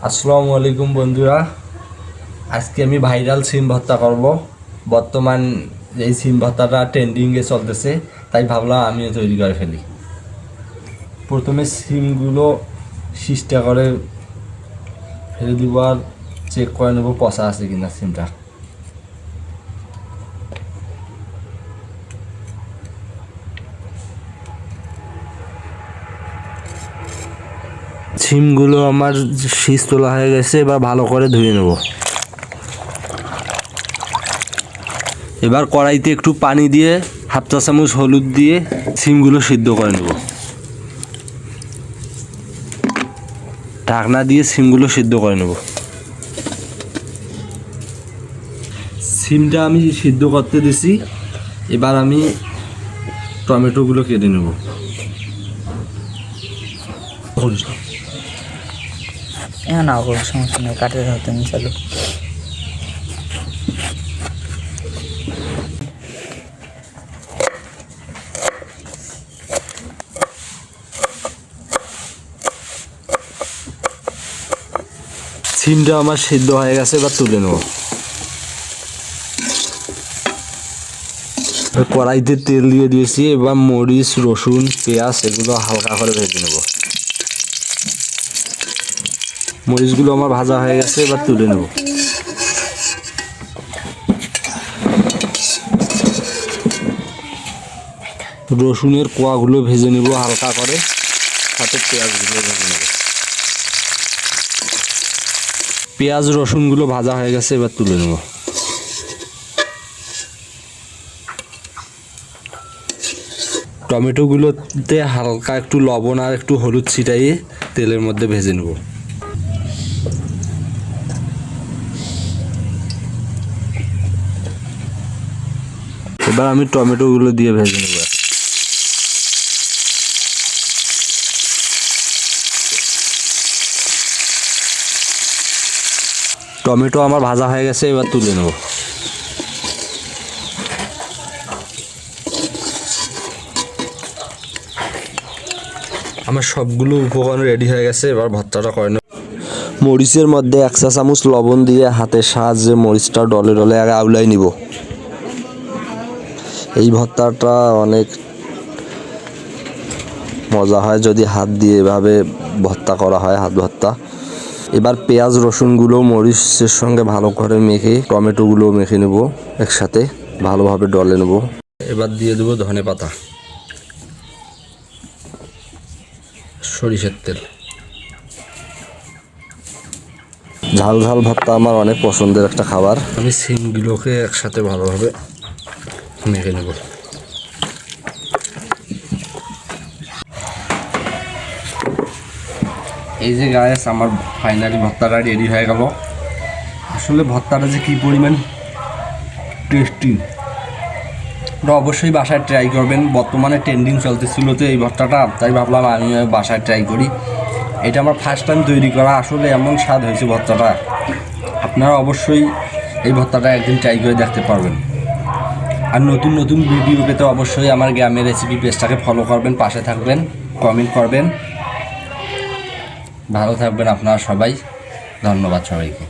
আসসালামু আলাইকুম বন্ধুরা, আজকে আমি ভাইরাল সিম ভর্তা করব। বর্তমান এই সিম ভর্তাটা ট্রেন্ডিংয়ে চলতেছে, তাই ভাবলাম আমিও তৈরি করে ফেলি। প্রথমে সিমগুলো সিস্টা করে ফেলে দিব আর চেক করে নেব পচা আছে কিনা সিমটা। সিমগুলো আমার শীষ তোলা হয়ে গেছে, এবার ভালো করে ধুয়ে নেব। এবার কড়াইতে একটু পানি দিয়ে হাফ চা চামচ হলুদ দিয়ে সিমগুলো সিদ্ধ করে নেব। ঢাকনা দিয়ে সিমগুলো সিদ্ধ করে নেব। সিমটা আমি সিদ্ধ করতে দিছি, এবার আমি টমেটোগুলো কেটে নেব। না কোনো সমস্যা নেই, কাটে হতে চালু। সিমটা আমার সিদ্ধ হয়ে গেছে, এবার তুলে নেব। কড়াইতে তেল দিয়ে দিয়েছি, এবার মরিচ, রসুন, পেঁয়াজ এগুলো হালকা করে ভেজে নেব। মরিচগুলো আমার ভাজা হয়ে গেছে, এবার তুলে নেব। রসুনের কোয়াগুলো ভেজে নেব হালকা করে, সাথে পেঁয়াজগুলো ভেজে নেব। পেঁয়াজ রসুনগুলো ভাজা হয়ে গেছে, এবার তুলে নেব। টমেটোগুলোতে হালকা একটু লবণ আর একটু হলুদ ছিটাইয়ে তেলের মধ্যে ভেজে নেব। এবার আমি টমেটোগুলো দিয়ে ভেজে নেব। টমেটো আমার ভাজা হয়ে গেছে, এবার তুলে নেব। আমার সবগুলো উপকরণ রেডি হয়ে গেছে, এবার ভর্তাটা করে নেব। মরিচের মধ্যে 1 চা চামচ লবণ দিয়ে হাতের সাহায্যে মরিচটা ডলে ডলে আগে আউলাই নিব। এই ভর্তাটা অনেক মজা হয় যদি হাত দিয়ে এভাবে ভর্তা করা হয়, হাত ভর্তা। এবার পেঁয়াজ রসুনগুলো মরিচের সঙ্গে ভালো করে মেখে টমেটোগুলো মেখে নেব, একসাথে ভালোভাবে ডলে নেব। এবার দিয়ে দেবো ধনে পাতা, সরিষার তেল। ঝাল ঝাল ভর্তা আমার অনেক পছন্দের একটা খাবার। আমি সিমগুলোকে একসাথে ভালোভাবে মেখে নেব। এই যে গাইস, আমার ফাইনালি ভর্তাটা রেডি হয়ে গেল। আসলে ভর্তাটা যে কী পরিমাণ টেস্টি, ওটা অবশ্যই বাসায় ট্রাই করবেন। বর্তমানে ট্রেন্ডিং চলতেছিল তো এই ভর্তাটা, তাই ভাবলাম আমি বাসায় ট্রাই করি। এটা আমার ফার্স্ট টাইম তৈরি করা, আসলে এমন স্বাদ হয়েছে ভর্তাটা। আপনারা অবশ্যই এই ভর্তাটা একদিন ট্রাই করে দেখতে পারবেন। আর নতুন নতুন ভিডিও পেতে অবশ্যই আমার গ্রামের রেসিপি পেজটাকে ফলো করবেন, পাশে থাকবেন, কমেন্ট করবেন। ভালো থাকবেন আপনারা সবাই। ধন্যবাদ সবাইকে।